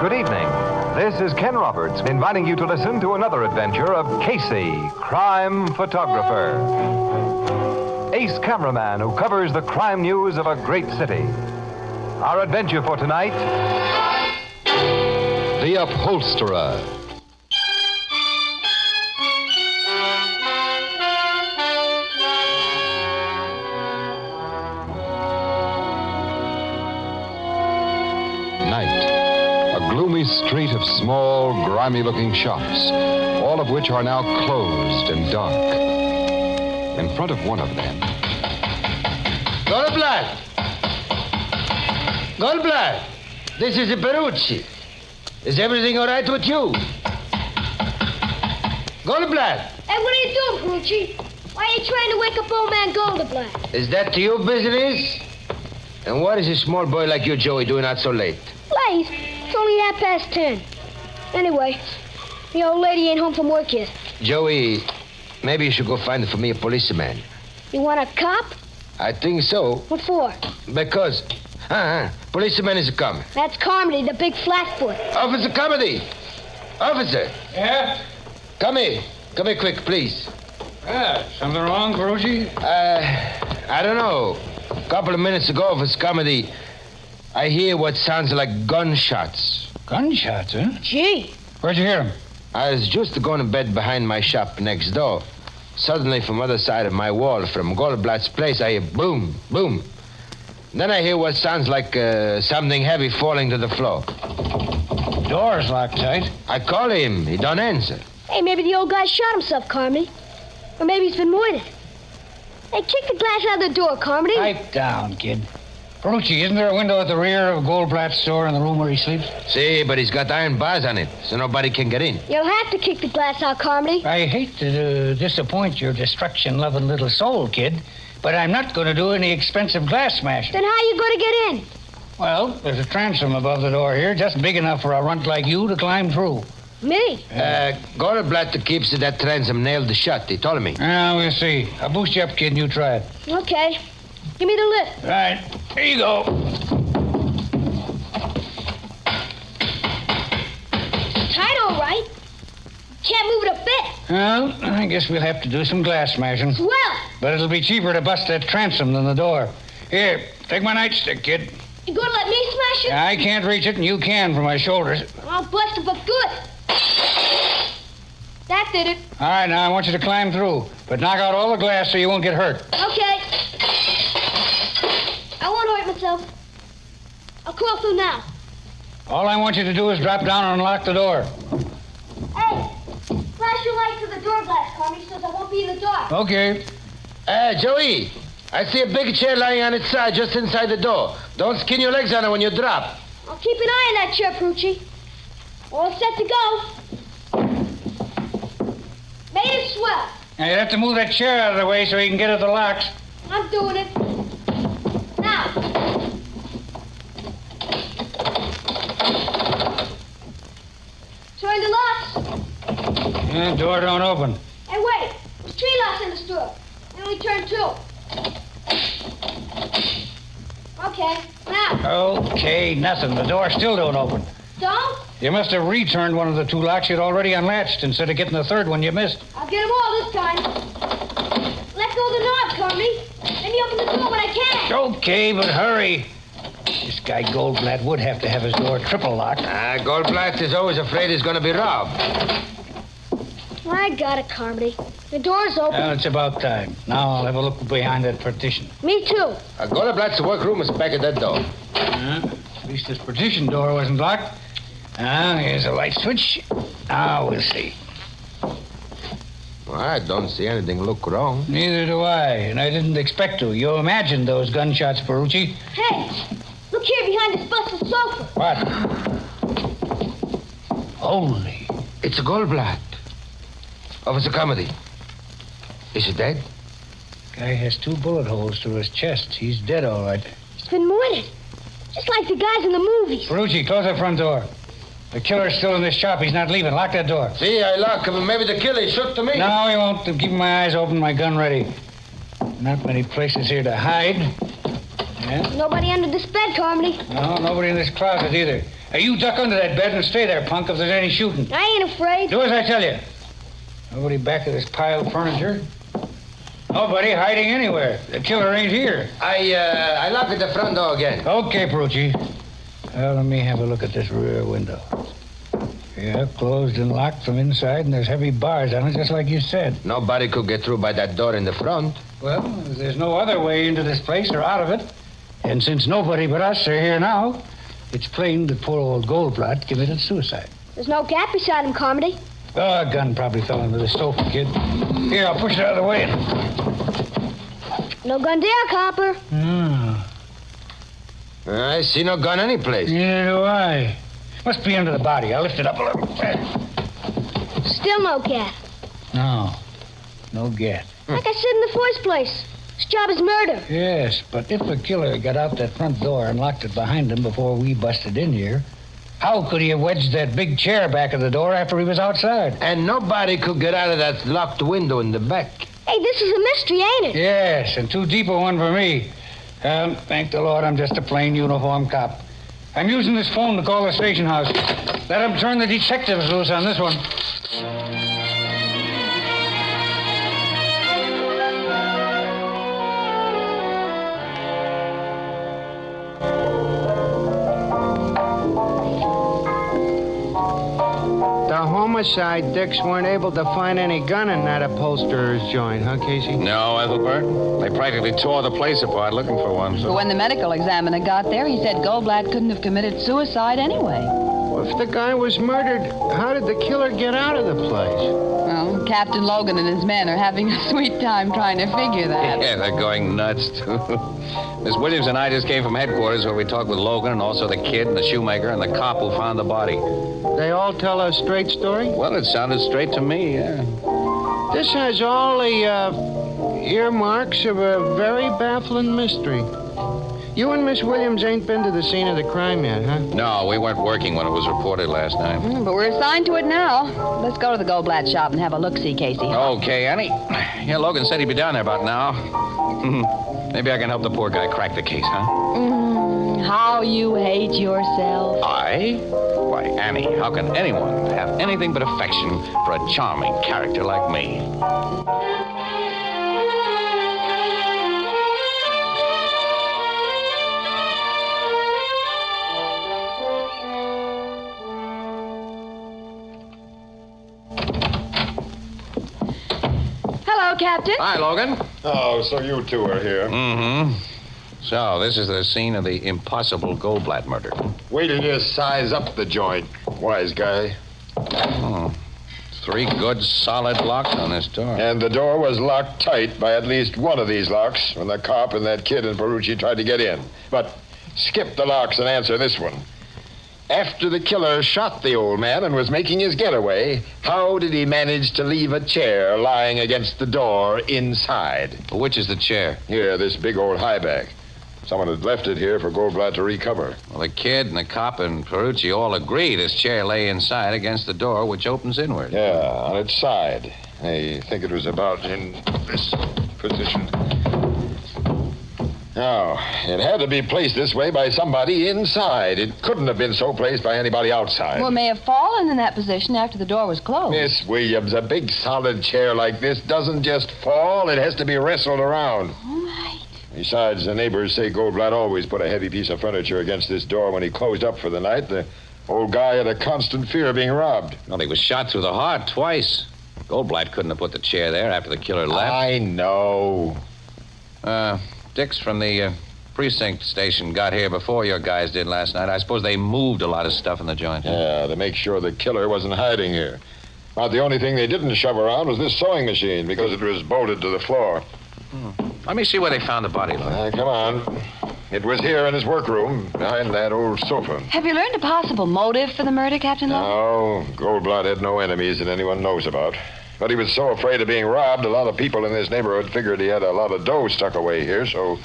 good evening. This is Ken Roberts inviting you to listen to another adventure of Casey, crime photographer. Ace cameraman who covers the crime news of a great city. Our adventure for tonight, The Upholsterer. Night. A gloomy street of small, grimy-looking shops, all of which are now closed and dark. In front of one of them... Goldblatt! Goldblatt! This is Perucci. Is everything all right with you? Goldblatt! Hey, what are you doing, Perucci? Why are you trying to wake up old man Goldblatt? Is that your business? And what is a small boy like you, Joey, doing out so late? Late? It's only 10:30. Anyway, the old lady ain't home from work yet. Joey, maybe you should go find for me a policeman. You want a cop? I think so. What for? Because... policeman is coming. That's Carmody, the big flatfoot. Officer Carmody! Officer! Yeah? Come here. Come here quick, please. Something wrong, Perucci? I don't know. A couple of minutes ago, Officer Carmody, I hear what sounds like gunshots. Gunshots, huh? Gee. Where'd you hear them? I was just going to bed behind my shop next door. Suddenly, from the other side of my wall, from Goldblatt's place, I hear boom, boom. Then I hear what sounds like something heavy falling to the floor. Door's locked tight. I call him. He don't answer. Hey, maybe the old guy shot himself, Carmody. Or maybe he's been murdered. Hey, kick the glass out of the door, Carmody. Pipe down, kid. Perucci, isn't there a window at the rear of Goldblatt's store in the room where he sleeps? See, but he's got iron bars on it, so nobody can get in. You'll have to kick the glass out, Carmody. I hate to disappoint your destruction-loving little soul, kid, but I'm not going to do any expensive glass smashing. Then how are you going to get in? Well, there's a transom above the door here, just big enough for a runt like you to climb through. Me? Goldblatt keeps that transom nailed shut, he told me. We'll see. I'll boost you up, kid, and you try it. Okay. Give me the lift. Right. Here you go. Tight, all right. Can't move it a bit. Well, I guess we'll have to do some glass smashing. Well, But it'll be cheaper to bust that transom than the door. Here, take my nightstick, kid. you going to let me smash it? I can't reach it, and you can from my shoulders. I'll bust it for good. That did it. All right, now I want you to climb through, but knock out all the glass so you won't get hurt. Okay. I won't hurt myself. I'll crawl through now. All I want you to do is drop down and unlock the door. Hey, flash your light to the door glass, Carmy, so I won't be in the dark. Okay. Joey, I see a big chair lying on its side just inside the door. Don't skin your legs on it when you drop. I'll keep an eye on that chair, Perucci. All set to go. Made it swell. Now, you have to move that chair out of the way so you can get at the locks. I'm doing it. Now. Turn the locks. Yeah, door don't open. Hey, wait. There's 3 locks in the store. I only turned 2. Okay, now. Okay, nothing. The door still don't open. Don't? You must have returned one of the 2 locks you'd already unlatched instead of getting the 3rd one you missed. I'll get them all this time. Let go of the knob, Carmy. Let me open the door when I can. Okay, but hurry. This guy Goldblatt would have to have his door triple locked. Goldblatt is always afraid he's going to be robbed. I got it, Carmody. The door's open. Well, it's about time. Now I'll have a look behind that partition. Me too. Goldblatt's workroom is back at that door. At least this partition door wasn't locked. Here's a light switch. Now we'll see. Well, I don't see anything look wrong. Neither do I, and I didn't expect to. You imagined those gunshots, Perucci. Hey, look here behind this busted sofa. What? Holy. It's a Goldblatt. Officer Carmody. Is he dead? Guy has 2 bullet holes through his chest. He's dead, all right. He's been murdered. Just like the guys in the movies. Perucci, close that front door. The killer's still in this shop. He's not leaving. Lock that door. See, I lock him. Maybe the killer shook to me. No, he won't. I'm keeping my eyes open, my gun ready. Not many places here to hide. Yeah? Nobody under this bed, Carmody. No, nobody in this closet either. You duck under that bed and stay there, punk, if there's any shooting. I ain't afraid. Do as I tell you. Nobody back of this pile of furniture. Nobody hiding anywhere. The killer ain't here. I lock at the front door again. Okay, Perucci. Well, let me have a look at this rear window. Yeah, closed and locked from inside, and there's heavy bars on it, just like you said. Nobody could get through by that door in the front. Well, there's no other way into this place or out of it. And since nobody but us are here now, it's plain that poor old Goldblatt committed suicide. There's no gap beside him, Carmody. Oh, a gun probably fell into the sofa, kid. Here, I'll push it out of the way. No gun there, Copper. Oh. I see no gun anyplace. Neither do I. Must be under the body. I'll lift it up a little. Still no gap. No. No gat. Like I said in the first place, his job is murder. Yes, but if the killer got out that front door and locked it behind him before we busted in here, how could he have wedged that big chair back of the door after he was outside? And nobody could get out of that locked window in the back. Hey, this is a mystery, ain't it? Yes, and too deep a one for me. Thank the Lord, I'm just a plain uniform cop. I'm using this phone to call the station house. Let them turn the detectives loose on this one. The homicide dicks weren't able to find any gun in that upholsterer's joint, huh, Casey? No, Ethelbert. They practically tore the place apart looking for one. But So. when the medical examiner got there, he said Goldblatt couldn't have committed suicide anyway. Well, if the guy was murdered, how did the killer get out of the place? Well, Captain Logan and his men are having a sweet time trying to figure that. Yeah, they're going nuts, too. Miss Williams and I just came from headquarters where we talked with Logan and also the kid and the shoemaker and the cop who found the body. They all tell a straight story? Well, it sounded straight to me, yeah. This has all the earmarks of a very baffling mystery. You and Miss Williams ain't been to the scene of the crime yet, huh? No, we weren't working when it was reported last night. But we're assigned to it now. Let's go to the Goldblatt shop and have a look-see, Casey. Okay, Annie. Yeah, Logan said he'd be down there about now. Maybe I can help the poor guy crack the case, huh? How you hate yourself. I? Why, Annie, how can anyone have anything but affection for a charming character like me? Hello, Captain. Hi, Logan. Oh, so you two are here. Mm-hmm. So, this is the scene of the impossible Goldblatt murder. Wait till you size up the joint, wise guy. Oh. 3 good, solid locks on this door. And the door was locked tight by at least one of these locks when the cop and that kid and Perucci tried to get in. But skip the locks and answer this one. After the killer shot the old man and was making his getaway, how did he manage to leave a chair lying against the door inside? Which is the chair? Here, this big old high back. Someone had left it here for Goldblatt to recover. Well, the kid and the cop and Perucci all agree this chair lay inside against the door, which opens inward. Yeah, on its side. I think it was about in this position. Now, it had to be placed this way by somebody inside. It couldn't have been so placed by anybody outside. Well, it may have fallen in that position after the door was closed. Miss Williams, a big solid chair like this doesn't just fall. It has to be wrestled around. All right. Besides, the neighbors say Goldblatt always put a heavy piece of furniture against this door when he closed up for the night. The old guy had a constant fear of being robbed. Well, he was shot through the heart twice. Goldblatt couldn't have put the chair there after the killer left. I know. Dix from the precinct station got here before your guys did last night. I suppose they moved a lot of stuff in the joint. Yeah, to make sure the killer wasn't hiding here. About the only thing they didn't shove around was this sewing machine because it was bolted to the floor. Let me see where they found the body, Lloyd. Come on. It was here in his workroom, behind that old sofa. Have you learned a possible motive for the murder, Captain Logan? No, Goldblatt had no enemies that anyone knows about. But he was so afraid of being robbed, a lot of people in this neighborhood figured he had a lot of dough stuck away here, so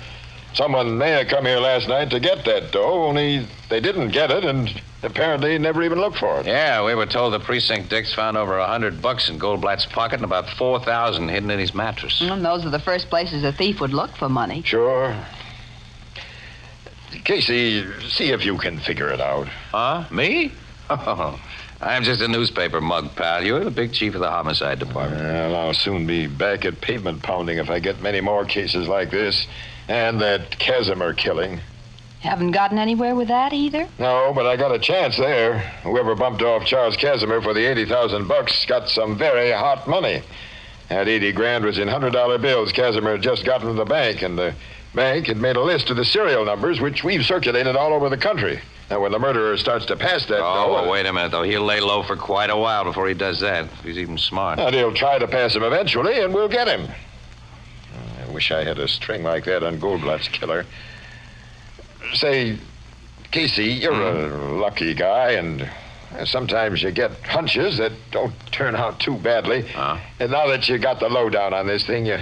someone may have come here last night to get that dough, only they didn't get it, and apparently never even looked for it. Yeah, we were told the precinct Dix found over $100 in Goldblatt's pocket and about $4,000 hidden in his mattress. Those are the first places a thief would look for money. Sure. Casey, see if you can figure it out. Huh? Me? Oh, I'm just a newspaper mug, pal. You're the big chief of the homicide department. Well, I'll soon be back at pavement pounding if I get many more cases like this. And that Casimir killing. Haven't gotten anywhere with that either? No, but I got a chance there. Whoever bumped off Charles Casimir for the $80,000 got some very hot money. That 80 grand was in $100 bills Casimir had just gotten from the bank, and the bank had made a list of the serial numbers, which we've circulated all over the country. Now, when the murderer starts to pass that... Oh, wait a minute, though. He'll lay low for quite a while before he does that. If he's even smart. And he'll try to pass him eventually, and we'll get him. I wish I had a string like that on Goldblatt's killer. Say, Casey, you're a lucky guy, and sometimes you get hunches that don't turn out too badly. And now that you got the lowdown on this thing, you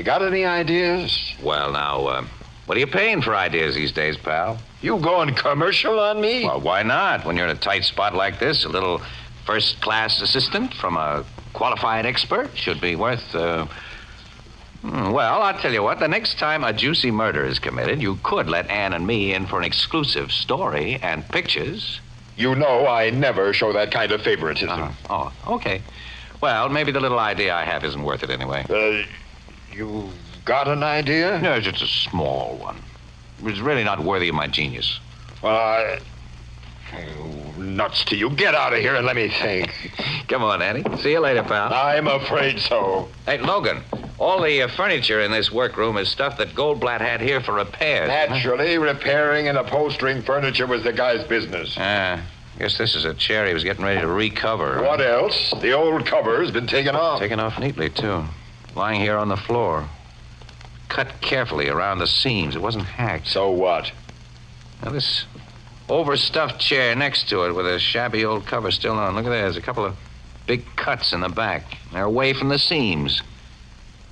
got any ideas? Well, now, what are you paying for ideas these days, pal? You going commercial on me? Well, why not? When you're in a tight spot like this, a little first-class assistant from a qualified expert should be worth, Well, I'll tell you what. The next time a juicy murder is committed, you could let Ann and me in for an exclusive story and pictures. You know I never show that kind of favoritism. Oh, okay. Well, maybe the little idea I have isn't worth it anyway. You got an idea? No, it's just a small one. It's really not worthy of my genius. Well, nuts to you. Get out of here and let me think. Come on, Annie. See you later, pal. I'm afraid so. Hey, Logan, all the furniture in this workroom is stuff that Goldblatt had here for repairs. Naturally, repairing and upholstering furniture was the guy's business. Guess this is a chair he was getting ready to recover. What else? The old cover's been taken off. Taken off neatly, too. Lying here on the floor. Cut carefully around the seams. It wasn't hacked. So what? Now, this overstuffed chair next to it with a shabby old cover still on. Look at that. There's a couple of big cuts in the back. They're away from the seams.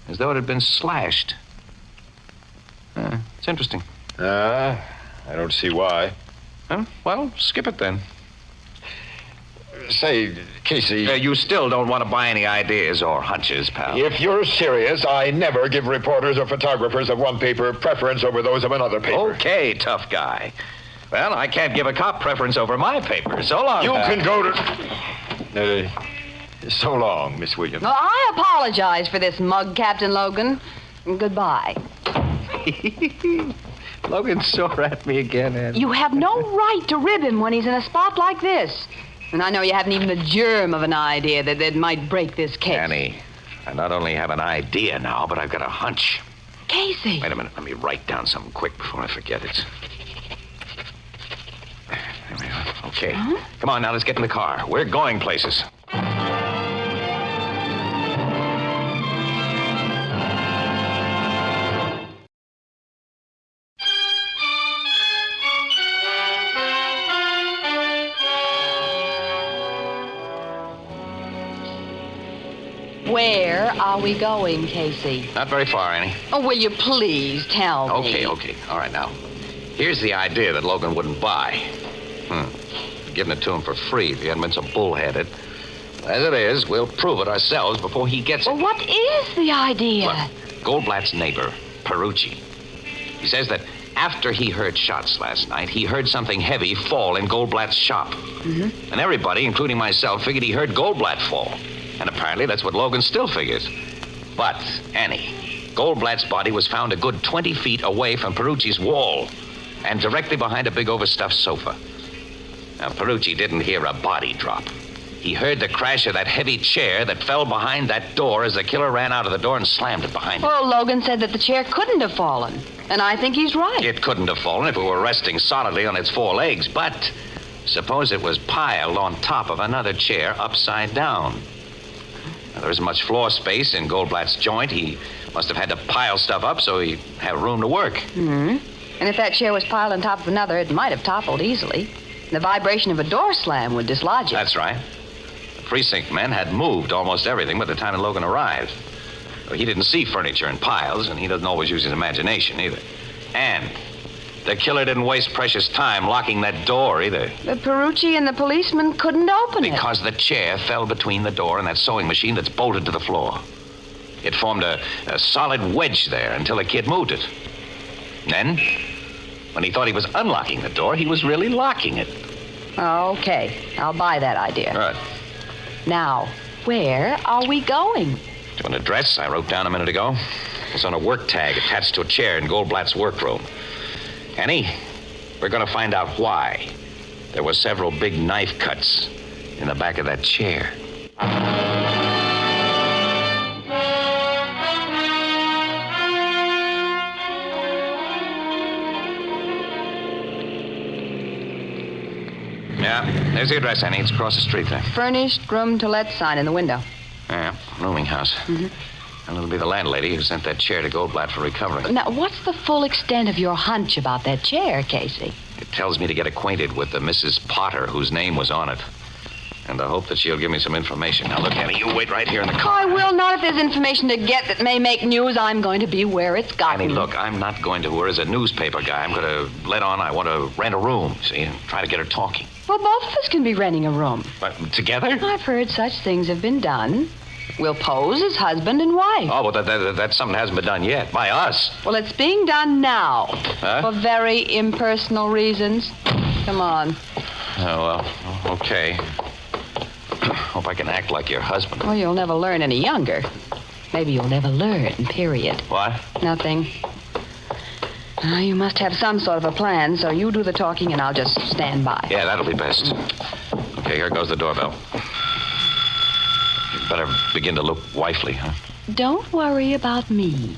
As though it had been slashed. It's interesting. I don't see why. Huh? Well, skip it then. Say, Casey... You still don't want to buy any ideas or hunches, pal. If you're serious, I never give reporters or photographers of one paper preference over those of another paper. Okay, tough guy. Well, I can't give a cop preference over my paper. So long, You pal. can go to... so long, Miss Williams. Well, I apologize for this mug, Captain Logan. Goodbye. Logan's sore at me again, Annie. You have no right to rib him when he's in a spot like this. And I know you haven't even the germ of an idea that might break this case. Annie, I not only have an idea now, but I've got a hunch. Casey. Wait a minute. Let me write down something quick before I forget it. There we are. Okay. Huh? Come on, now, let's get in the car. We're going places. Where are we going, Casey? Not very far, Annie. Oh, will you please tell me? Okay. All right, now. Here's the idea that Logan wouldn't buy. Giving it to him for free if he hadn't been so bullheaded. As it is, we'll prove it ourselves before he gets it. Well, what is the idea? Well, Goldblatt's neighbor, Perucci. He says that after he heard shots last night, he heard something heavy fall in Goldblatt's shop. Mm-hmm. And everybody, including myself, figured he heard Goldblatt fall. And apparently that's what Logan still figures. But, Annie, Goldblatt's body was found a good 20 feet away from Perucci's wall and directly behind a big overstuffed sofa. Now, Perucci didn't hear a body drop. He heard the crash of that heavy chair that fell behind that door as the killer ran out of the door and slammed it behind him. Well, Logan said that the chair couldn't have fallen. And I think he's right. It couldn't have fallen if it were resting solidly on its four legs, but suppose it was piled on top of another chair upside down. Now, there isn't much floor space in Goldblatt's joint. He must have had to pile stuff up so he'd have room to work. Mm-hmm. And if that chair was piled on top of another, it might have toppled easily. The vibration of a door slam would dislodge it. That's right. The precinct men had moved almost everything by the time that Logan arrived. He didn't see furniture in piles, and he doesn't always use his imagination either. And the killer didn't waste precious time locking that door either. But Perucci and the policeman couldn't open it. Because the chair fell between the door and that sewing machine that's bolted to the floor. It formed a solid wedge there until the kid moved it. Then When he thought he was unlocking the door, he was really locking it. Okay, I'll buy that idea. Right. Now, where are we going? To an address I wrote down a minute ago. It's on a work tag attached to a chair in Goldblatt's workroom. Annie, we're going to find out why there were several big knife cuts in the back of that chair. Yeah, there's the address, Annie. It's across the street there. Furnished room to let sign in the window. Yeah, rooming house. Mm-hmm. And it'll be the landlady who sent that chair to Goldblatt for recovery. Now, what's the full extent of your hunch about that chair, Casey? It tells me to get acquainted with the Mrs. Potter whose name was on it. And I hope that she'll give me some information. Now, look, Annie, you wait right here in the car. I will not. If there's information to get that may make news, I'm going to be where it's gotten. Annie, look, I'm not going to her as a newspaper guy. I'm going to let on I want to rent a room, see, and try to get her talking. Well, both of us can be renting a room. But together? I've heard such things have been done. We'll pose as husband and wife. Oh, well, that's something that hasn't been done yet. By us. Well, it's being done now. Huh? For very impersonal reasons. Come on. Oh, well, okay. Hope I can act like your husband. Well, you'll never learn any younger. Maybe you'll never learn, period. What? Nothing. You must have some sort of a plan, so you do the talking and I'll just stand by. Yeah, that'll be best. Okay, here goes the doorbell. You better begin to look wifely, huh? Don't worry about me.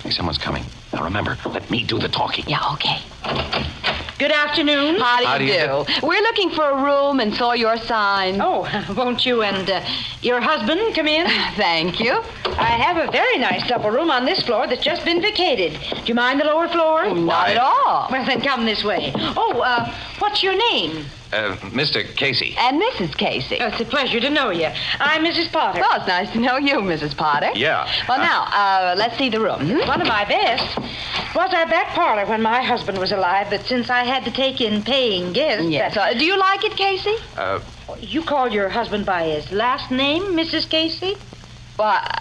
Hey, someone's coming. Now, remember, let me do the talking. Yeah, okay. Good afternoon. How do you do? We're looking for a room and saw your sign. Oh, won't you and your husband come in? Thank you. I have a very nice double room on this floor that's just been vacated. Do you mind the lower floor? Oh, not at all. Well, then come this way. Oh, what's your name? Mr. Casey. And Mrs. Casey. Oh, it's a pleasure to know you. I'm Mrs. Potter. Well, it's nice to know you, Mrs. Potter. Yeah. Well, now, let's see the room. One of my best was our back parlor when my husband was alive, but since I had to take in paying guests... Yes. Do you like it, Casey? You called your husband by his last name, Mrs. Casey? Why,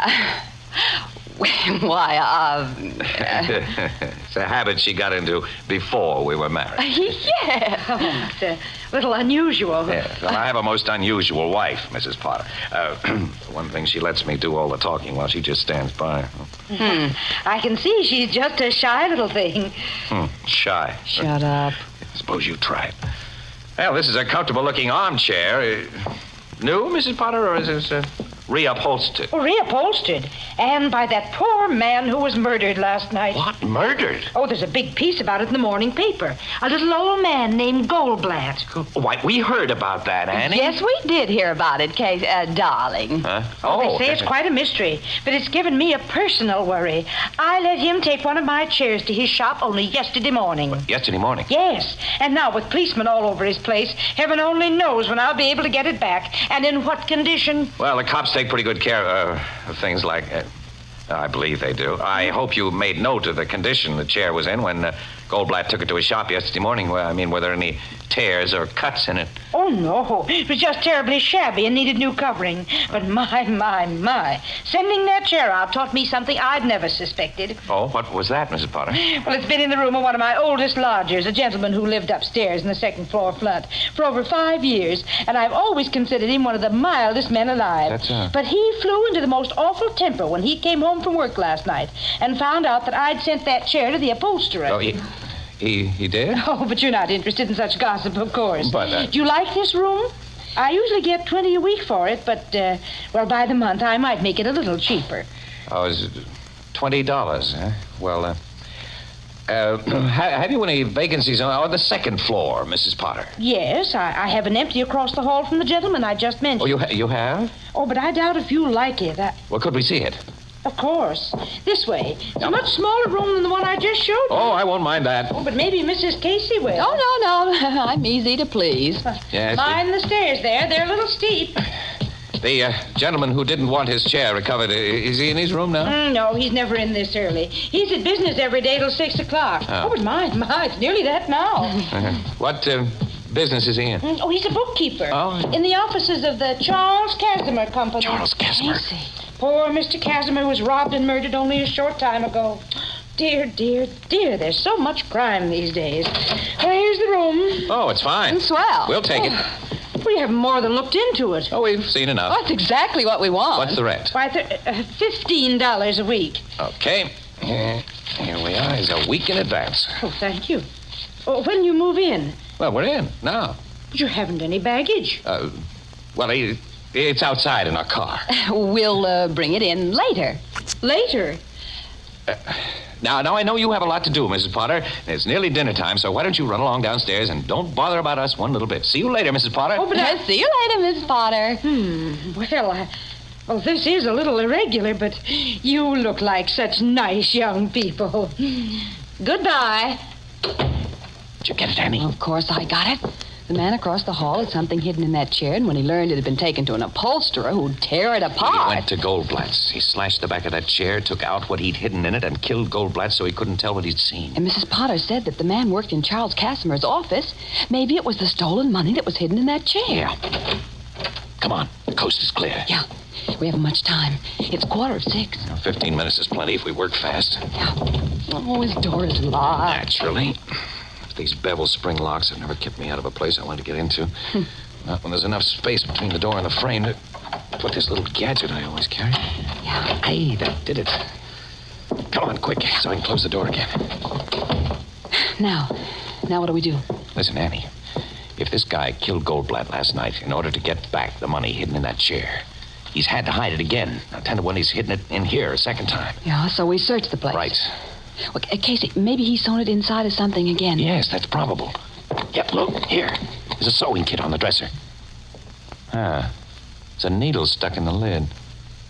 It's a habit she got into before we were married. yeah. Oh, it's a little unusual. Yes. Well, I have a most unusual wife, Mrs. Potter. For one thing, she lets me do all the talking while she just stands by. I can see she's just a shy little thing. Shy. Shut up. Suppose you try it. Well, this is a comfortable-looking armchair. New, Mrs. Potter, or is this reupholstered? Oh, reupholstered. And by that poor man who was murdered last night. What? Murdered? Oh, there's a big piece about it in the morning paper. A little old man named Goldblatt. Why, we heard about that, Annie. Yes, we did hear about it, Casey, darling. Huh? They say it's quite a mystery, but it's given me a personal worry. I let him take one of my chairs to his shop only yesterday morning. Yesterday morning? Yes, and now with policemen all over his place, heaven only knows when I'll be able to get it back and in what condition. Well, the cops take pretty good care of things like... I believe they do. I hope you made note of the condition the chair was in when Goldblatt took it to his shop yesterday morning. Well, I mean, were there any tears or cuts in it? Oh, no. It was just terribly shabby and needed new covering. But my. Sending that chair out taught me something I'd never suspected. Oh, what was that, Mrs. Potter? Well, it's been in the room of one of my oldest lodgers, a gentleman who lived upstairs in the second floor front, for over 5 years, and I've always considered him one of the mildest men alive. But he flew into the most awful temper when he came home from work last night and found out that I'd sent that chair to the upholsterer. Oh, he did? Oh, but you're not interested in such gossip, of course. But, Do you like this room? I usually get $20 a week for it, but, well, by the month, I might make it a little cheaper. Oh, is it $20, huh? Well, have you any vacancies on the second floor, Mrs. Potter? Yes, I have an empty across the hall from the gentleman I just mentioned. Oh, you have? Oh, but I doubt if you'll like it. Well, could we see it? Of course. This way. It's a much smaller room than the one I just showed you. Oh, I won't mind that. Oh, but maybe Mrs. Casey will. Oh, no. I'm easy to please. Yes. Mind the stairs there. They're a little steep. The gentleman who didn't want his chair recovered, is he in his room now? No, he's never in this early. He's at business every day till 6 o'clock. Oh, but my, it's nearly that now. What business is he in? Oh, he's a bookkeeper. Oh. In the offices of the Charles Casimir Company. Charles Casimir? Poor Mr. Casimir was robbed and murdered only a short time ago. Dear, dear, dear, there's so much crime these days. Well, here's the room. Oh, it's fine. Swell. We'll take it. We haven't more than looked into it. Oh, we've seen enough. That's exactly what we want. What's the rent? Why, $15 a week. Okay. Here we are. It's a week in advance. Oh, thank you. Oh, when you move in? Well, we're in now. But you haven't any baggage. Well, it's outside in our car. We'll bring it in later. Later? Now, I know you have a lot to do, Mrs. Potter. It's nearly dinner time, so why don't you run along downstairs and don't bother about us one little bit. See you later, Mrs. Potter. Oh, but see you later, Miss Potter. Well, this is a little irregular, but you look like such nice young people. Goodbye. Did you get it, Annie? Of course I got it. The man across the hall had something hidden in that chair, and when he learned it had been taken to an upholsterer who'd tear it apart. He went to Goldblatt's. He slashed the back of that chair, took out what he'd hidden in it, and killed Goldblatt so he couldn't tell what he'd seen. And Mrs. Potter said that the man worked in Charles Casimir's office. Maybe it was the stolen money that was hidden in that chair. Yeah. Come on. The coast is clear. Yeah. We haven't much time. It's 5:45. 15 minutes is plenty if we work fast. Yeah. Oh, his door is locked. Naturally. These bevel spring locks have never kept me out of a place I wanted to get into. Not when there's enough space between the door and the frame to put this little gadget I always carry. Yeah. Hey, that did it. Come on, quick, so I can close the door again. Now what do we do? Listen, Annie. If this guy killed Goldblatt last night in order to get back the money hidden in that chair, he's had to hide it again. Now, 10 to 1, he's hidden it in here a second time. Yeah, so we search the place. Right. Well, Casey, maybe he's sewn it inside of something again. Yes, that's probable. Yep, look, here. There's a sewing kit on the dresser. There's a needle stuck in the lid.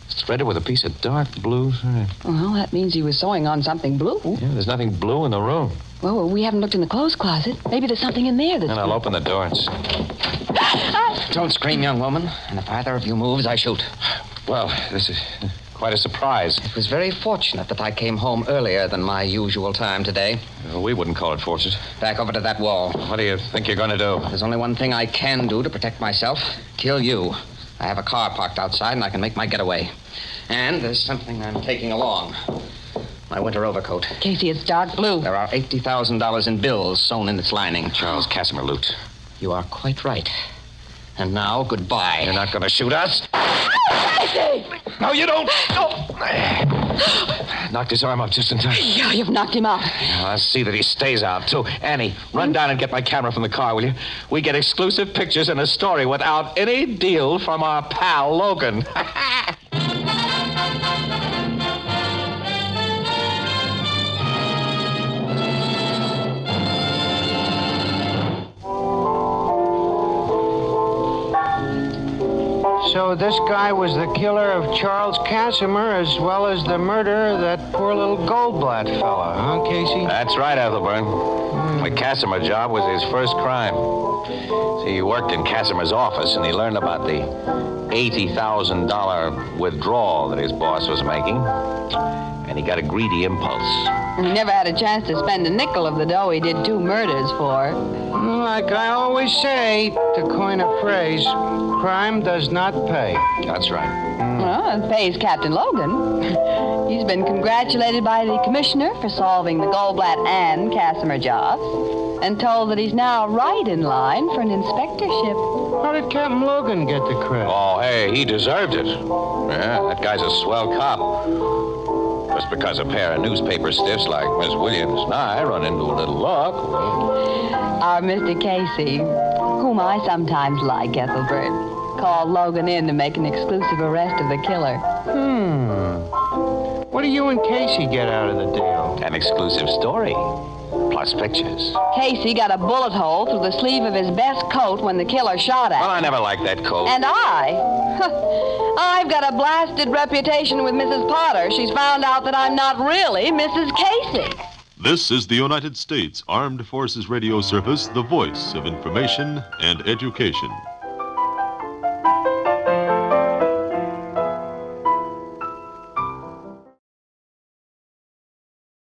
It's threaded with a piece of dark blue thread. Well, that means he was sewing on something blue. Yeah, there's nothing blue in the room. Well, we haven't looked in the clothes closet. Maybe there's something in there that's... Then I'll open the door and... Don't scream, young woman. And if either of you moves, I shoot. Well, this is quite a surprise. It was very fortunate that I came home earlier than my usual time today. We wouldn't call it fortunate. Back over to that wall. What do you think you're going to do? There's only one thing I can do to protect myself. Kill you. I have a car parked outside, and I can make my getaway. And there's something I'm taking along. My winter overcoat. Casey, it's dark blue. There are $80,000 in bills sewn in its lining. Charles Casimir loot. You are quite right. And now, goodbye. You're not going to shoot us? Casey! No, you don't. No. Knocked his arm out just in time. Yeah, you've knocked him out. I'll see that he stays out, too. Annie, run down and get my camera from the car, will you? We get exclusive pictures and a story without any deal from our pal, Logan. So this guy was the killer of Charles Casimir as well as the murderer of that poor little Goldblatt fella, huh, Casey? That's right, Ethelbert. The Casimir job was his first crime. See, he worked in Casimir's office, and he learned about the $80,000 withdrawal that his boss was making. And he got a greedy impulse. And he never had a chance to spend a nickel of the dough he did 2 murders for. Like I always say, to coin a phrase, crime does not pay. That's right. Well, it pays Captain Logan. He's been congratulated by the commissioner for solving the Goldblatt and Casimir jobs, and told that he's now right in line for an inspectorship. How did Captain Logan get the credit? Oh, hey, he deserved it. Yeah, that guy's a swell cop. Just because a pair of newspaper stiffs like Miss Williams and I run into a little luck. Our Mr. Casey, whom I sometimes like, Ethelbert, called Logan in to make an exclusive arrest of the killer. What do you and Casey get out of the deal? An exclusive story, plus pictures. Casey got a bullet hole through the sleeve of his best coat when the killer shot at Well, him. I never liked that coat. And I've got a blasted reputation with Mrs. Potter. She's found out that I'm not really Mrs. Casey. This is the United States Armed Forces Radio Service, the voice of information and education.